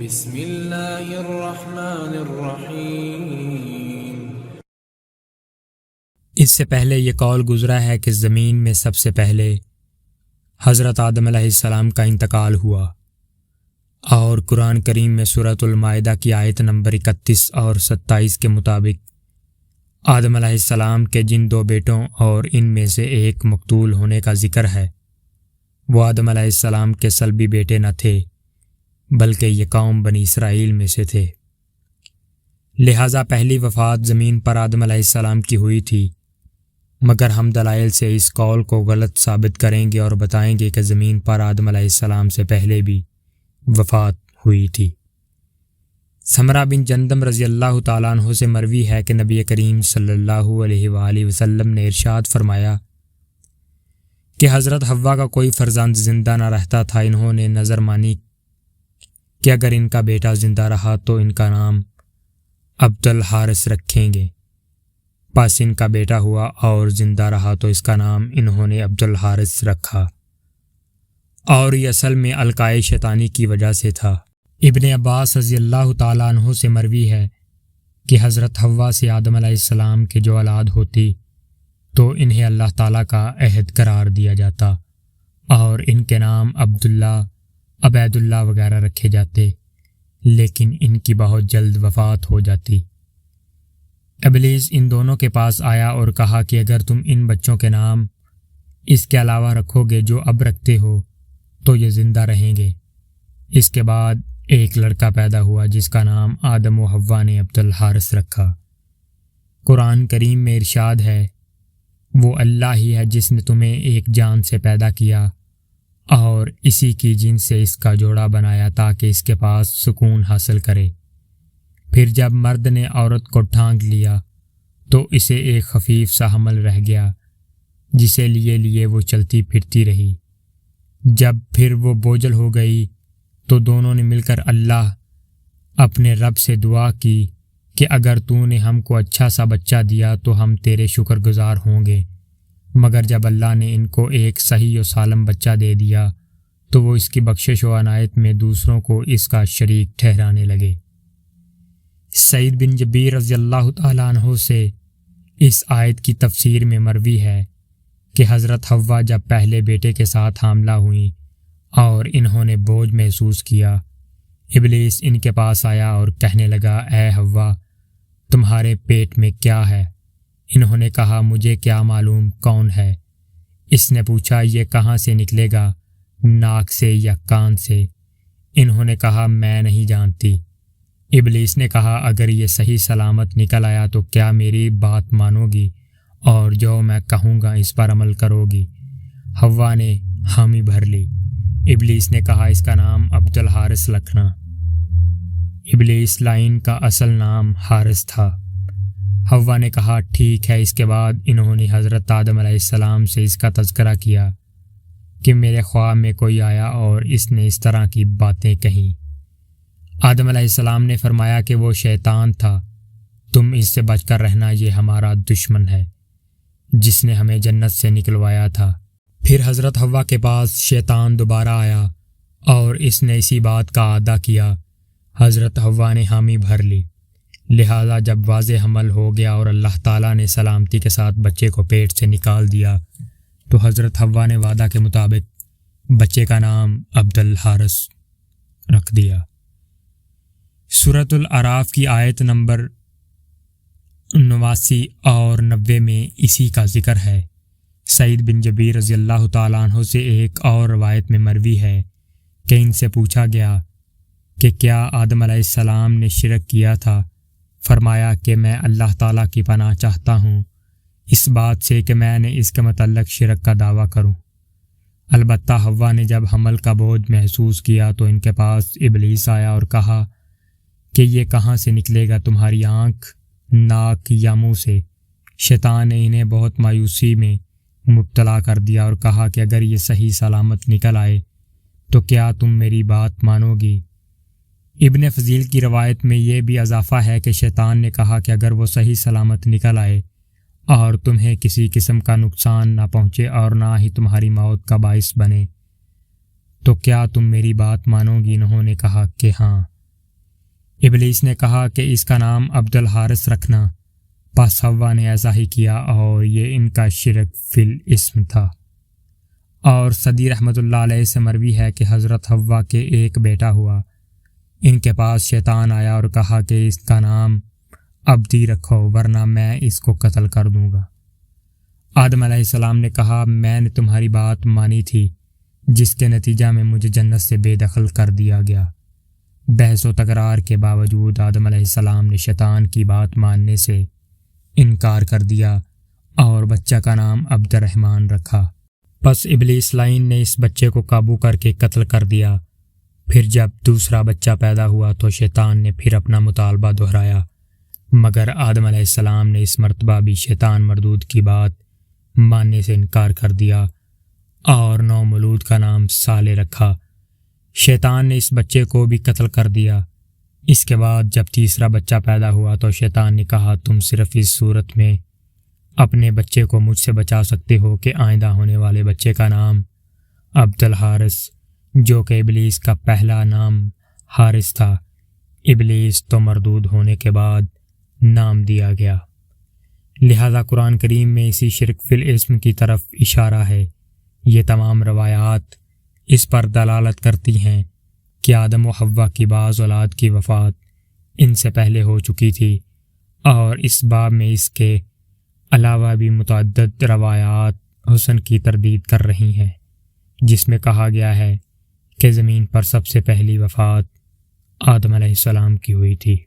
بسم اللہ الرحمن الرحیم۔ اس سے پہلے یہ قول گزرا ہے کہ زمین میں سب سے پہلے حضرت آدم علیہ السلام کا انتقال ہوا، اور قرآن کریم میں سورۃ المائدہ کی آیت نمبر 31 اور 27 کے مطابق آدم علیہ السلام کے جن دو بیٹوں اور ان میں سے ایک مقتول ہونے کا ذکر ہے، وہ آدم علیہ السلام کے صلبی بیٹے نہ تھے بلکہ یہ قوم بنی اسرائیل میں سے تھے۔ لہٰذا پہلی وفات زمین پر آدم علیہ السلام کی ہوئی تھی، مگر ہم دلائل سے اس قول کو غلط ثابت کریں گے اور بتائیں گے کہ زمین پر آدم علیہ السلام سے پہلے بھی وفات ہوئی تھی۔ سمرہ بن جندم رضی اللہ تعالیٰ عنہ سے مروی ہے کہ نبی کریم صلی اللہ علیہ وآلہ وسلم نے ارشاد فرمایا کہ حضرت حوا کا کوئی فرزند زندہ نہ رہتا تھا، انہوں نے نظر مانی کہ اگر ان کا بیٹا زندہ رہا تو ان کا نام عبد الحارث رکھیں گے، پس ان کا بیٹا ہوا اور زندہ رہا تو اس کا نام انہوں نے عبد الحارث رکھا، اور یہ اصل میں القائے شیطانی کی وجہ سے تھا۔ ابن عباس رضی اللہ تعالیٰ عنہ سے مروی ہے کہ حضرت حوا سے آدم علیہ السلام کے جو اولاد ہوتی تو انہیں اللہ تعالیٰ کا عہد قرار دیا جاتا اور ان کے نام عبداللہ، عبید اللہ وغیرہ رکھے جاتے، لیکن ان کی بہت جلد وفات ہو جاتی۔ ابلیس ان دونوں کے پاس آیا اور کہا کہ اگر تم ان بچوں کے نام اس کے علاوہ رکھو گے جو اب رکھتے ہو تو یہ زندہ رہیں گے۔ اس کے بعد ایک لڑکا پیدا ہوا جس کا نام آدم و حوا نے عبد الحارث رکھا۔ قرآن کریم میں ارشاد ہے، وہ اللہ ہی ہے جس نے تمہیں ایک جان سے پیدا کیا اور اسی کی جن سے اس کا جوڑا بنایا تاکہ اس کے پاس سکون حاصل کرے۔ پھر جب مرد نے عورت کو ڈھانک لیا تو اسے ایک خفیف سا حمل رہ گیا جسے لیے لیے وہ چلتی پھرتی رہی۔ جب پھر وہ بوجھل ہو گئی تو دونوں نے مل کر اللہ اپنے رب سے دعا کی کہ اگر تو نے ہم کو اچھا سا بچہ دیا تو ہم تیرے شکر گزار ہوں گے، مگر جب اللہ نے ان کو ایک صحیح و سالم بچہ دے دیا تو وہ اس کی بخشش و عنایت میں دوسروں کو اس کا شریک ٹھہرانے لگے۔ سعید بن جبیر رضی اللہ تعالیٰ عنہ سے اس آیت کی تفسیر میں مروی ہے کہ حضرت حوا جب پہلے بیٹے کے ساتھ حاملہ ہوئیں اور انہوں نے بوجھ محسوس کیا، ابلیس ان کے پاس آیا اور کہنے لگا، اے حوا تمہارے پیٹ میں کیا ہے؟ انہوں نے کہا، مجھے کیا معلوم کون ہے؟ اس نے پوچھا، یہ کہاں سے نکلے گا، ناک سے یا کان سے؟ انہوں نے کہا، میں نہیں جانتی۔ ابلیس نے کہا، اگر یہ صحیح سلامت نکل آیا تو کیا میری بات مانو گی اور جو میں کہوں گا اس پر عمل کرو گی؟ حوا نے حامی بھر لی۔ ابلیس نے کہا، اس کا نام عبد الحارث رکھنا۔ ابلیس لائن کا اصل نام حارث تھا۔ حوا نے کہا، ٹھیک ہے۔ اس کے بعد انہوں نے حضرت آدم علیہ السلام سے اس کا تذکرہ کیا کہ میرے خواب میں کوئی آیا اور اس نے اس طرح کی باتیں کہیں۔ آدم علیہ السلام نے فرمایا کہ وہ شیطان تھا، تم اس سے بچ کر رہنا، یہ ہمارا دشمن ہے جس نے ہمیں جنت سے نکلوایا تھا۔ پھر حضرت حوا کے پاس شیطان دوبارہ آیا اور اس نے اسی بات کا اعادہ کیا۔ حضرت حوا نے حامی بھر لی، لہٰذا جب واضح حمل ہو گیا اور اللہ تعالیٰ نے سلامتی کے ساتھ بچے کو پیٹ سے نکال دیا تو حضرت حوا نے وعدہ کے مطابق بچے کا نام عبد الحارث رکھ دیا۔ سورۃ الاعراف کی آیت نمبر 89 اور 90 میں اسی کا ذکر ہے۔ سعید بن جبیر رضی اللہ تعالیٰ عنہ سے ایک اور روایت میں مروی ہے کہ ان سے پوچھا گیا کہ کیا آدم علیہ السلام نے شرک کیا تھا؟ فرمایا کہ میں اللہ تعالیٰ کی پناہ چاہتا ہوں اس بات سے کہ میں نے اس کے متعلق شرک کا دعویٰ کروں۔ البتہ حوا نے جب حمل کا بوجھ محسوس کیا تو ان کے پاس ابلیس آیا اور کہا کہ یہ کہاں سے نکلے گا، تمہاری آنکھ، ناک یا منہ سے؟ شیطان نے انہیں بہت مایوسی میں مبتلا کر دیا اور کہا کہ اگر یہ صحیح سلامت نکل آئے تو کیا تم میری بات مانو گی؟ ابن فضیل کی روایت میں یہ بھی اضافہ ہے کہ شیطان نے کہا کہ اگر وہ صحیح سلامت نکل آئے اور تمہیں کسی قسم کا نقصان نہ پہنچے اور نہ ہی تمہاری موت کا باعث بنے تو کیا تم میری بات مانو گی؟ انہوں نے کہا کہ ہاں۔ ابلیس نے کہا کہ اس کا نام عبد الحارث رکھنا، پس حوا نے ایسا ہی کیا اور یہ ان کا شرک فی الاسم تھا۔ اور صدی رحمۃ اللہ علیہ سے مروی ہے کہ حضرت حوا کے ایک بیٹا ہوا، ان کے پاس شیطان آیا اور کہا کہ اس کا نام عبدی رکھو ورنہ میں اس کو قتل کر دوں گا۔ آدم علیہ السلام نے کہا میں نے تمہاری بات مانی تھی، جس کے نتیجہ میں مجھے جنت سے بے دخل کر دیا گیا۔ بحث و تکرار کے باوجود آدم علیہ السلام نے شیطان کی بات ماننے سے انکار کر دیا اور بچہ کا نام عبد الرحمن رکھا۔ پس ابلیس لعین نے اس بچے کو قابو کر کے قتل کر دیا۔ پھر جب دوسرا بچہ پیدا ہوا تو شیطان نے پھر اپنا مطالبہ دہرایا، مگر آدم علیہ السلام نے اس مرتبہ بھی شیطان مردود کی بات ماننے سے انکار کر دیا اور نومولود کا نام صالح رکھا۔ شیطان نے اس بچے کو بھی قتل کر دیا۔ اس کے بعد جب تیسرا بچہ پیدا ہوا تو شیطان نے کہا تم صرف اس صورت میں اپنے بچے کو مجھ سے بچا سکتے ہو کہ آئندہ ہونے والے بچے کا نام عبد الحارث، جو کہ ابلیس کا پہلا نام حارث تھا، ابلیس تو مردود ہونے کے بعد نام دیا گیا۔ لہذا قرآن کریم میں اسی شرک فی الاسم کی طرف اشارہ ہے۔ یہ تمام روایات اس پر دلالت کرتی ہیں کہ آدم و حوا کی بعض اولاد کی وفات ان سے پہلے ہو چکی تھی، اور اس باب میں اس کے علاوہ بھی متعدد روایات حسن کی تردید کر رہی ہیں، جس میں کہا گیا ہے کہ زمین پر سب سے پہلی وفات آدم علیہ السلام کی ہوئی تھی۔